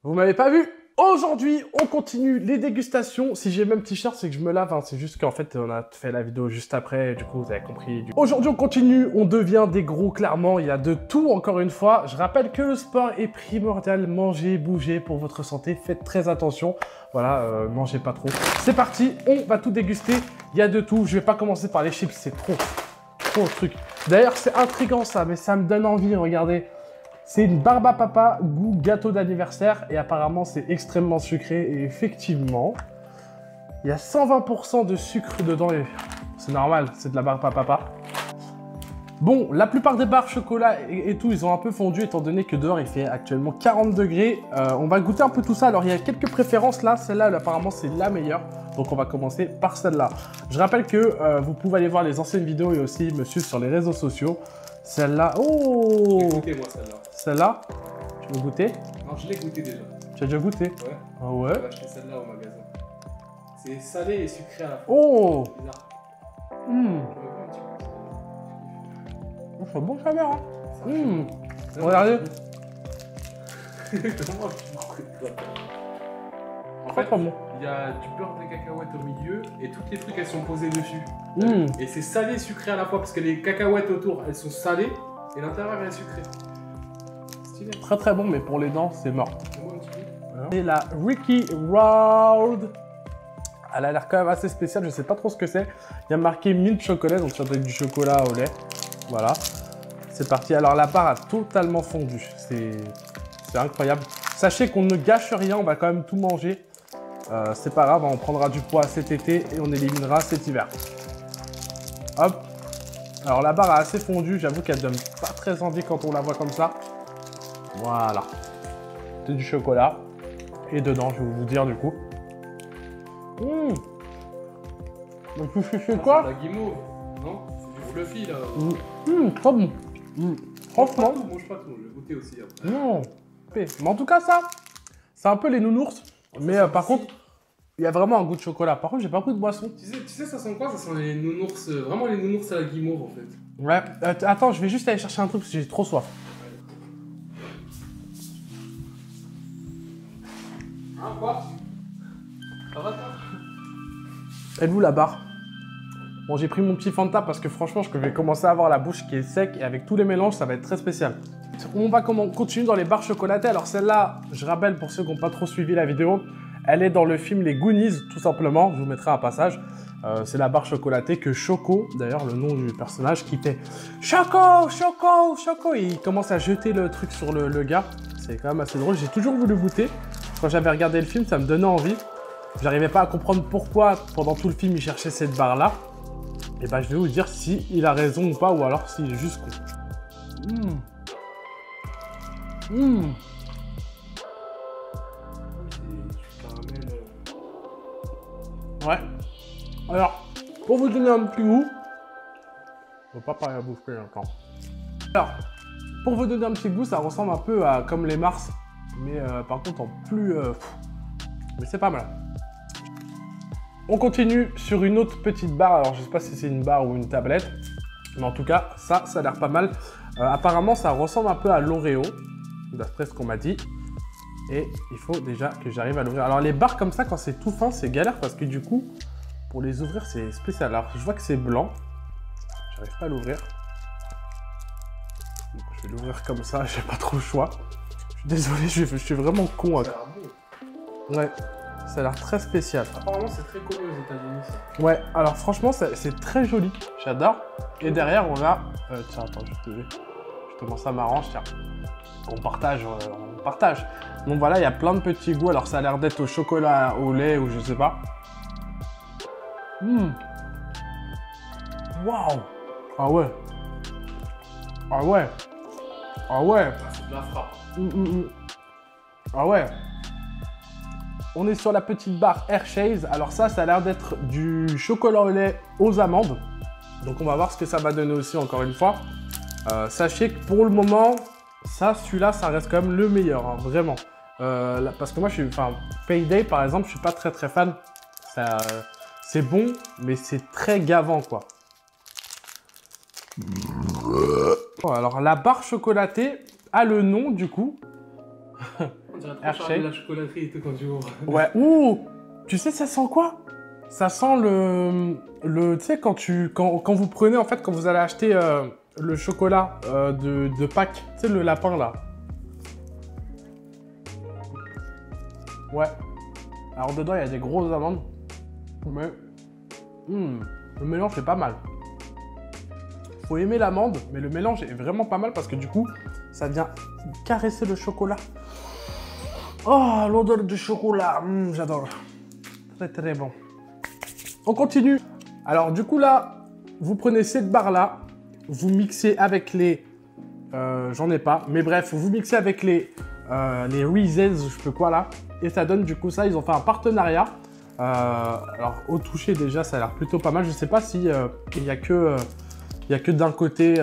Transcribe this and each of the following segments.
Vous m'avez pas vu? Aujourd'hui, on continue les dégustations. Si j'ai le même t-shirt, c'est que je me lave. Hein. C'est juste qu'en fait, on a fait la vidéo juste après. Du coup, vous avez compris. Aujourd'hui, on continue. On devient des gros, clairement. Il y a de tout, encore une fois. Je rappelle que le sport est primordial. Mangez, bougez pour votre santé. Faites très attention. Voilà, mangez pas trop. C'est parti, on va tout déguster. Il y a de tout. Je vais pas commencer par les chips. C'est trop de trucs. D'ailleurs, c'est intriguant ça, mais ça me donne envie. Regardez. C'est une barbe à papa goût gâteau d'anniversaire et apparemment c'est extrêmement sucré et effectivement, il y a 120% de sucre dedans et c'est normal, c'est de la barbe à papa. Bon, la plupart des barres chocolat et tout, ils ont un peu fondu étant donné que dehors il fait actuellement 40 degrés. On va goûter un peu tout ça. Alors il y a quelques préférences là, celle-là apparemment c'est la meilleure. Donc on va commencer par celle-là. Je rappelle que vous pouvez aller voir les anciennes vidéos et aussi me suivre sur les réseaux sociaux. Celle-là, oh! J'ai goûté moi celle-là. Celle-là, tu veux goûter? Non, je l'ai goûté déjà. Tu as déjà goûté? Ouais. Ah ouais? J'ai acheté celle-là au magasin. C'est salé et sucré à la fois. Oh! C'est bizarre. Mmh. Je me goûte un petit peu. C'est bon ça va, hein? Ça va. Mmh. Regardez. Comment tu goûtes quoi? En Très fait, très bon. il y a du beurre de cacahuète au milieu et toutes les trucs elles sont posées dessus. Mmh. Et c'est salé et sucré à la fois parce que les cacahuètes autour elles sont salées et l'intérieur elle est sucrée. Stylé. Très très bon, mais pour les dents, c'est mort. Fais-moi un petit peu. C'est la Ricky Road. Elle a l'air quand même assez spéciale, je sais pas trop ce que c'est. Il y a marqué mint chocolat, donc ça doit être du chocolat au lait. Voilà. C'est parti. Alors la barre a totalement fondu. C'est incroyable. Sachez qu'on ne gâche rien, on va quand même tout manger. C'est pas grave, on prendra du poids cet été et on éliminera cet hiver. Hop. Alors la barre a assez fondu, j'avoue qu'elle donne pas très envie quand on la voit comme ça. Voilà. C'est du chocolat. Et dedans, je vais vous dire du coup. Mmh. Donc c'est quoi? C'est de la guimauve. Non? C'est du fluffy là. Très bon. Franchement. Mange pas tout, je vais goûter aussi après. Non. Mais en tout cas, ça, c'est un peu les nounours. Mais par contre, il y a vraiment un goût de chocolat. Par contre, j'ai pas pris de boisson. Tu sais, ça sent quoi? Ça sent les nounours, vraiment les nounours à la guimauve en fait. Ouais. Attends, je vais juste aller chercher un truc parce que j'ai trop soif. Hein, quoi? Ça va toi? Êtes-vous la barre? Bon, j'ai pris mon petit Fanta parce que franchement, je vais commencer à avoir la bouche qui est sec et avec tous les mélanges, ça va être très spécial. On va continuer dans les barres chocolatées. Alors celle-là, je rappelle pour ceux qui n'ont pas trop suivi la vidéo, elle est dans le film Les Goonies, tout simplement. Je vous mettrai un passage. C'est la barre chocolatée que Choco, d'ailleurs le nom du personnage, qui fait Choco, Choco, Choco. Et il commence à jeter le truc sur le gars. C'est quand même assez drôle. J'ai toujours voulu goûter. Quand j'avais regardé le film, ça me donnait envie. J'arrivais pas à comprendre pourquoi, pendant tout le film, il cherchait cette barre-là. Et bah, je vais vous dire si il a raison ou pas, ou alors s'il est juste con. Ouais. Alors, pour vous donner un petit goût, je ne vais pas parler à bouffer encore. Alors, pour vous donner un petit goût, ça ressemble un peu à comme les Mars, mais par contre en plus... mais c'est pas mal. On continue sur une autre petite barre. Alors, je sais pas si c'est une barre ou une tablette, mais en tout cas, ça a l'air pas mal. Apparemment, ça ressemble un peu à l'Oreo, d'après ce qu'on m'a dit. Et il faut déjà que j'arrive à l'ouvrir. Alors, les barres comme ça, quand c'est tout fin, c'est galère parce que du coup, pour les ouvrir, c'est spécial. Alors, je vois que c'est blanc. J'arrive pas à l'ouvrir. Donc, je vais l'ouvrir comme ça, j'ai pas trop le choix. Je suis désolé, je suis vraiment con. Hein. Ouais. Ça a l'air très spécial. Apparemment, c'est très connu aux États-Unis. Ouais, alors franchement, c'est très joli. J'adore. Et derrière, on a... tiens, attends, justement, ça m'arrange, tiens. On partage, on partage. Donc voilà, il y a plein de petits goûts. Alors, ça a l'air d'être au chocolat, au lait ou je sais pas. Waouh. Ah ouais. Ah ouais. Ah ouais. C'est de la frappe. Ah ouais. On est sur la petite barre Hershey's. Alors ça a l'air d'être du chocolat au lait aux amandes. Donc on va voir ce que ça va donner aussi encore une fois. Sachez que pour le moment, celui-là, ça reste quand même le meilleur, hein, vraiment. Parce que moi, Payday par exemple, je suis pas très fan. C'est bon, mais c'est très gavant quoi. Bon, alors la barre chocolatée a le nom du coup. dirait trop Hershey. Charlie la chocolaterie et tout quand tu ouvres. Ouais. Ouh, tu sais, ça sent quoi? Ça sent tu sais, quand vous prenez, en fait, quand vous allez acheter le chocolat de Pâques, tu sais, le lapin, là. Ouais. Alors, dedans, il y a des grosses amandes. Mais, le mélange est pas mal. Faut aimer l'amande, mais le mélange est vraiment pas mal parce que du coup, ça vient caresser le chocolat. Oh, l'odeur du chocolat, j'adore. Très très bon. On continue. Alors du coup là, vous prenez cette barre là, vous mixez avec les... j'en ai pas, mais bref, vous mixez avec les Reese's, je sais quoi là, et ça donne du coup ça, ils ont fait un partenariat. Alors au toucher déjà, ça a l'air plutôt pas mal. Je sais pas si il y a que d'un côté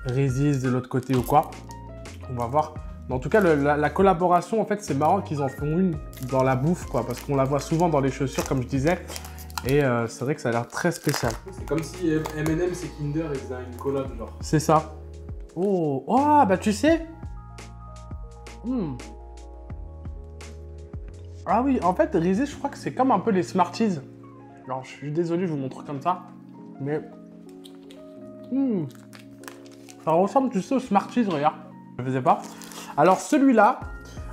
Reese's, de l'autre côté ou quoi. On va voir. Mais en tout cas, la collaboration, en fait, c'est marrant qu'ils en font une dans la bouffe, quoi, parce qu'on la voit souvent dans les chaussures, comme je disais. Et c'est vrai que ça a l'air très spécial. C'est comme si M&M's et Kinder ils faisaient une collab, genre. C'est ça. Oh, oh, bah tu sais. Ah oui, en fait, Reese's, je crois que c'est comme un peu les Smarties. Alors, je suis désolé, je vous montre comme ça. Mais... ça ressemble, tu sais, aux Smarties, regarde. Je ne faisais pas. Alors, celui-là,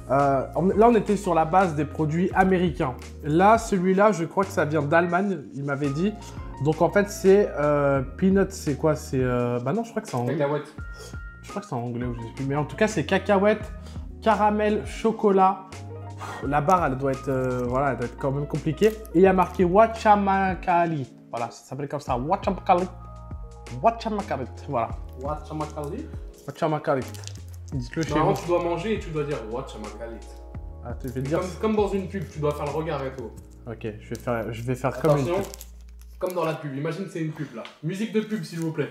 là, on était sur la base des produits américains. Là, celui-là, je crois que ça vient d'Allemagne, il m'avait dit. Donc, en fait, c'est peanut, c'est quoi? C'est... bah non, je crois que c'est en anglais. Cacahuète. Je crois que c'est en anglais ou je sais plus. Mais en tout cas, c'est cacahuète, caramel, chocolat. La barre, elle doit être, voilà, elle doit être quand même compliquée. Et il y a marqué Wachamakali. Voilà, ça s'appelle comme ça. Wachamakali. Wachamakali. Voilà. Wachamakali. Wachamakali. Dites-le chez Normalement, vous. tu dois manger et tu dois dire Wachamakali. Ah, tu veux dire... Comme dans une pub, tu dois faire le regard et tout. Ok, je vais faire comme une Attention, pub. comme dans la pub. Imagine que c'est une pub là. Musique de pub, s'il vous plaît.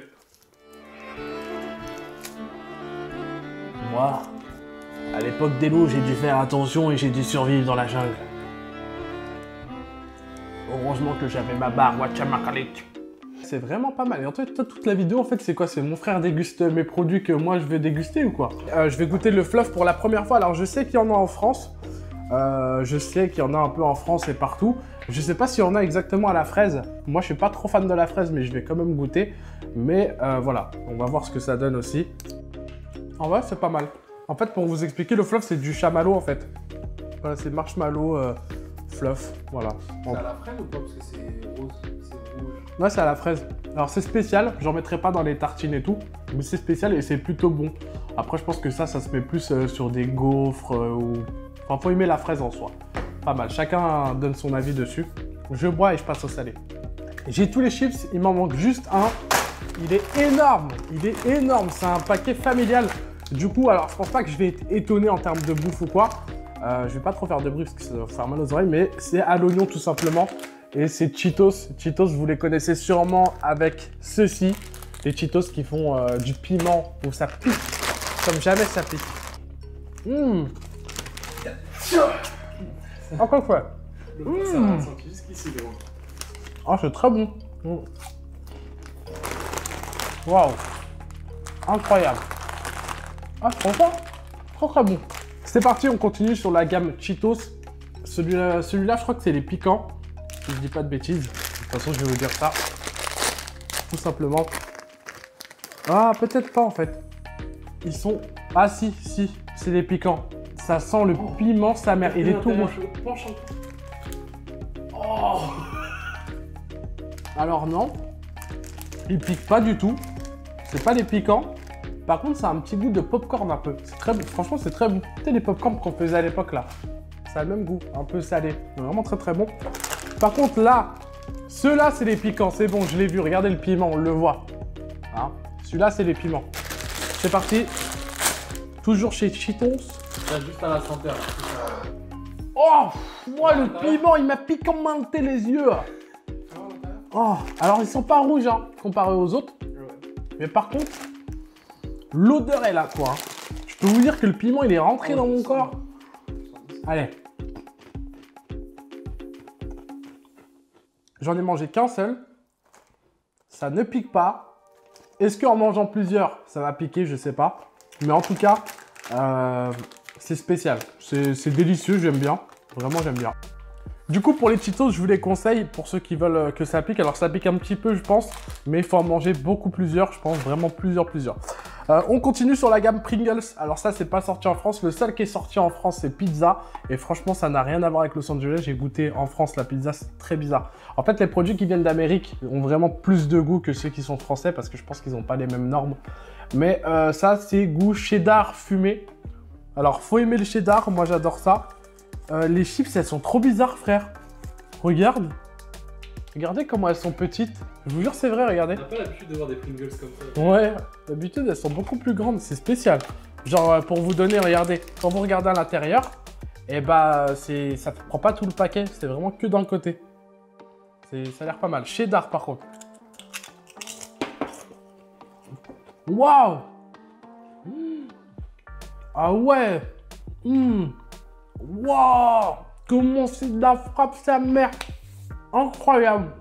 Moi, à l'époque des loups, j'ai dû faire attention et j'ai dû survivre dans la jungle. Heureusement que j'avais ma barre Wachamakalik. C'est vraiment pas mal. Et en fait, toute la vidéo, en fait, c'est quoi? C'est mon frère déguste mes produits que moi, je vais déguster ou quoi? Je vais goûter le fluff pour la première fois. Alors, je sais qu'il y en a en France. Je sais qu'il y en a un peu en France et partout. Je sais pas s'il y en a exactement à la fraise. Moi, je suis pas trop fan de la fraise, mais je vais quand même goûter. Mais voilà, on va voir ce que ça donne aussi. En vrai, c'est pas mal. En fait, pour vous expliquer, le fluff, c'est du chamallow, en fait. Voilà, c'est marshmallow fluff, voilà. C'est à la fraise ou pas? Parce que c'est rose, c'est rouge. Ouais, c'est à la fraise. Alors, c'est spécial. J'en mettrai pas dans les tartines et tout. Mais c'est spécial et c'est plutôt bon. Après, je pense que ça se met plus sur des gaufres ou... Enfin, faut aimer la fraise en soi. Pas mal. Chacun donne son avis dessus. Je bois et je passe au salé. J'ai tous les chips. Il m'en manque juste un. Il est énorme. Il est énorme. C'est un paquet familial. Du coup, alors, je pense pas que je vais être étonné en termes de bouffe ou quoi. Je vais pas trop faire de bruit parce que ça va faire mal aux oreilles. Mais c'est à l'oignon, tout simplement. Et c'est Cheetos. Cheetos, vous les connaissez sûrement avec ceci. Les Cheetos qui font du piment où ça pique. Comme jamais ça pique. Encore une fois. Ça va sentir jusqu'ici, les gros. Ah, c'est très bon. Waouh. Incroyable. Ah, franchement, très très bon. C'est parti, on continue sur la gamme Cheetos. Celui-là, je crois que c'est les piquants. Si je dis pas de bêtises. De toute façon, je vais vous dire ça. Tout simplement. Ah, peut-être pas en fait. Ils sont... Ah si, si, c'est les piquants. Ça sent le piment, sa mère. Il est tout rouge. Oh. Alors non, il pique pas du tout. C'est pas des piquants. Par contre, ça a un petit goût de popcorn un peu. C'est très bon. Franchement, c'est très bon. Tu sais, les popcorn qu'on faisait à l'époque là. Ça a le même goût, un peu salé. Vraiment très très bon. Par contre là, ceux-là c'est les piquants. C'est bon, je l'ai vu. Regardez le piment, on le voit. Hein, celui-là c'est les piments. C'est parti. Toujours chez Cheetos. Là, juste à la senteur. Oh, moi le piment, il m'a piquanté les yeux. Oh, alors ils sont pas rouges hein, comparé aux autres. Mais par contre, l'odeur est là quoi. Je peux vous dire que le piment il est rentré dans mon corps. Allez. J'en ai mangé qu'un seul. Ça ne pique pas. Est-ce qu'en mangeant plusieurs, ça va piquer? Je sais pas. Mais en tout cas, C'est spécial. C'est délicieux, j'aime bien. Vraiment, j'aime bien. Du coup, pour les Cheetos, je vous les conseille pour ceux qui veulent que ça pique. Alors, ça pique un petit peu, je pense, mais il faut en manger beaucoup plusieurs. Je pense vraiment plusieurs. On continue sur la gamme Pringles. Alors ça, c'est pas sorti en France. Le seul qui est sorti en France, c'est pizza. Et franchement, ça n'a rien à voir avec Los Angeles. J'ai goûté en France la pizza, c'est très bizarre. En fait, les produits qui viennent d'Amérique ont vraiment plus de goût que ceux qui sont français parce que je pense qu'ils n'ont pas les mêmes normes. Mais ça, c'est goût cheddar fumé. Alors, faut aimer le cheddar. Moi, j'adore ça. Les chips, elles sont trop bizarres, frère. Regarde. Regardez comment elles sont petites. Je vous jure, c'est vrai, regardez. On n'a pas l'habitude de voir des Pringles comme ça. Ouais, d'habitude, elles sont beaucoup plus grandes. C'est spécial. Genre, pour vous donner, regardez. Quand vous regardez à l'intérieur, et bah, ça ne prend pas tout le paquet. C'est vraiment que d'un côté. Ça a l'air pas mal. Cheddar, par contre. Waouh. Ah ouais. Waouh! Comment c'est de la frappe, sa mère! Incroyable!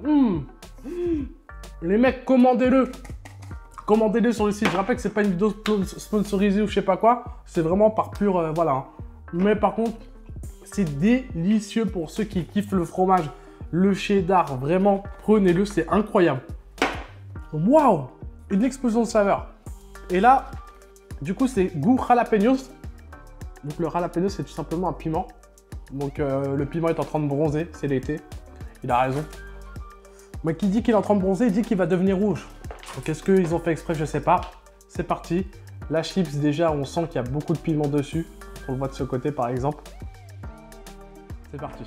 Les mecs, commandez-le! Commandez-le sur le site. Je rappelle que c'est pas une vidéo sponsorisée ou je sais pas quoi. C'est vraiment par pur... voilà. Mais par contre, c'est délicieux pour ceux qui kiffent le fromage. Le cheddar, vraiment, prenez-le, c'est incroyable. Waouh! Une explosion de saveur. Et là, du coup, c'est goût jalapenos. Donc le jalapeno, c'est tout simplement un piment. Donc le piment est en train de bronzer, c'est l'été. Il a raison. Mais qui dit qu'il est en train de bronzer, il dit qu'il va devenir rouge. Donc est-ce qu'ils ont fait exprès, je sais pas. C'est parti. La chips, déjà, on sent qu'il y a beaucoup de piment dessus. On le voit de ce côté, par exemple. C'est parti.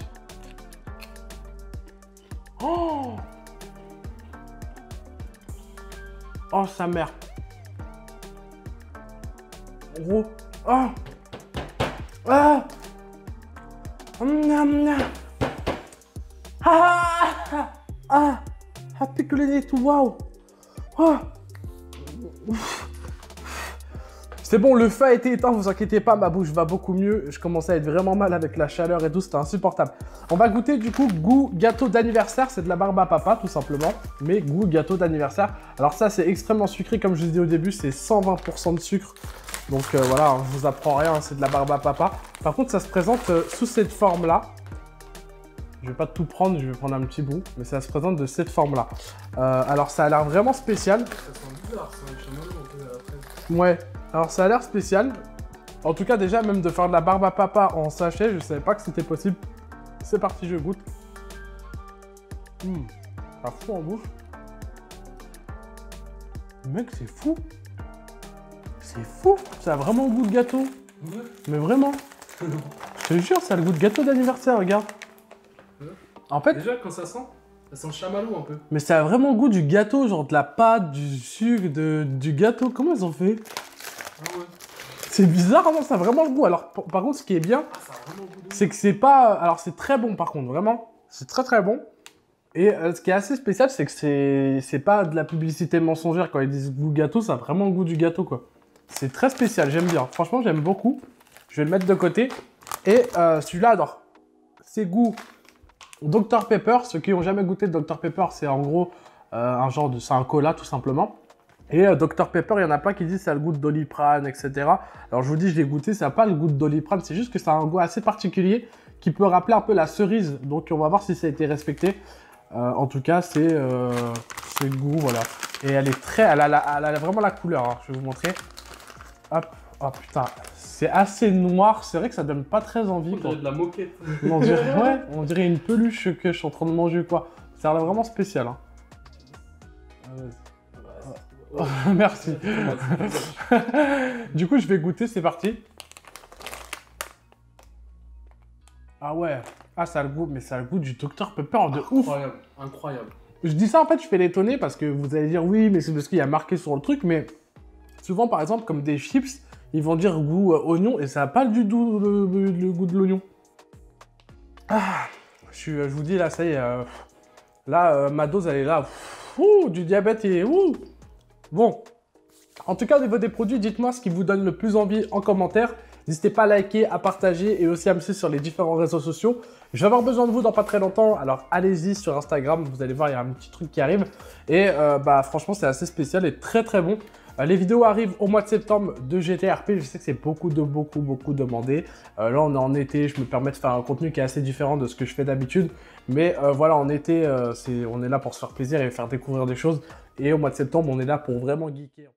Oh! Oh, sa mère. Gros. Oh! Ah! Ah, pique le nez tout, waouh! Oh. C'est bon, le feu a été éteint, vous inquiétez pas, ma bouche va beaucoup mieux. Je commençais à être vraiment mal avec la chaleur et tout, c'était insupportable. On va goûter du coup goût gâteau d'anniversaire, c'est de la barbe à papa tout simplement, mais goût gâteau d'anniversaire. Alors ça, c'est extrêmement sucré, comme je vous ai dit au début, c'est 120% de sucre. Donc voilà, je vous apprends rien, c'est de la barbe à papa. Par contre, ça se présente sous cette forme-là. Je vais pas tout prendre, je vais prendre un petit bout, mais ça se présente de cette forme-là. Alors ça a l'air vraiment spécial. Ça sent bizarre, ça sent un peu à la fraise. Ouais, alors ça a l'air spécial. En tout cas, déjà, même de faire de la barbe à papa en sachet, je savais pas que c'était possible. C'est parti, je goûte. Ça fout en bouche. Mec, c'est fou. C'est fou. Ça a vraiment le goût de gâteau. Ouais. Mais vraiment. Je te jure, ça a le goût de gâteau d'anniversaire, regarde. Ouais. En fait, Déjà, quand ça sent le chamallow un peu. mais ça a vraiment le goût du gâteau, genre de la pâte, du sucre, du gâteau. Comment ils ont fait? Ah ouais. C'est bizarre, non? Ça a vraiment le goût. Alors, par contre, ce qui est bien, Ah, ça a vraiment le goût de... c'est que c'est pas... Alors, c'est très bon, par contre, vraiment. C'est très, très bon. Et ce qui est assez spécial, c'est que c'est pas de la publicité mensongère. Quand ils disent goût gâteau, ça a vraiment le goût du gâteau, quoi. C'est très spécial, j'aime bien. Franchement, j'aime beaucoup. Je vais le mettre de côté. Et celui-là, adore. C'est goût Dr Pepper. Ceux qui n'ont jamais goûté de Dr Pepper, c'est en gros un genre de... C'est un cola, tout simplement. Et Dr Pepper, il y en a pas qui disent ça a le goût de Doliprane, etc. Alors, je vous dis, je l'ai goûté, ça n'a pas le goût de Doliprane. C'est juste que ça a un goût assez particulier qui peut rappeler un peu la cerise. Donc, on va voir si ça a été respecté. En tout cas, c'est le goût, voilà. Et elle est très... Elle a vraiment la couleur, hein. Je vais vous montrer. Hop. Oh putain, c'est assez noir. C'est vrai que ça donne pas très envie. On dirait de la moquette. On dirait, ouais, on dirait une peluche que je suis en train de manger, quoi. Ça a l'air vraiment spécial, hein. Merci. Du coup, je vais goûter, c'est parti. Ah ouais. Ah, ça a le goût, mais ça a le goût du Dr Pepper de ouf. Incroyable, incroyable. Je dis ça, en fait, je fais l'étonner parce que vous allez dire oui, mais c'est parce qu'il y a marqué sur le truc, mais souvent, par exemple, comme des chips, ils vont dire goût oignon et ça n'a pas du tout le goût de l'oignon. Ah, je vous dis là, ça y est. Là, ma dose, elle est là. Ouh, du diabète et ouh. Bon. En tout cas, au niveau des produits, dites-moi ce qui vous donne le plus envie en commentaire. N'hésitez pas à liker, à partager et aussi à me suivre sur les différents réseaux sociaux. Je vais avoir besoin de vous dans pas très longtemps, alors allez-y sur Instagram, vous allez voir, il y a un petit truc qui arrive. Et franchement, c'est assez spécial et très très bon. Les vidéos arrivent au mois de septembre de GTRP. Je sais que c'est beaucoup demandé. Là, on est en été. Je me permets de faire un contenu qui est assez différent de ce que je fais d'habitude. Mais voilà, en été, on est là pour se faire plaisir et faire découvrir des choses. Et au mois de septembre, on est là pour vraiment geeker.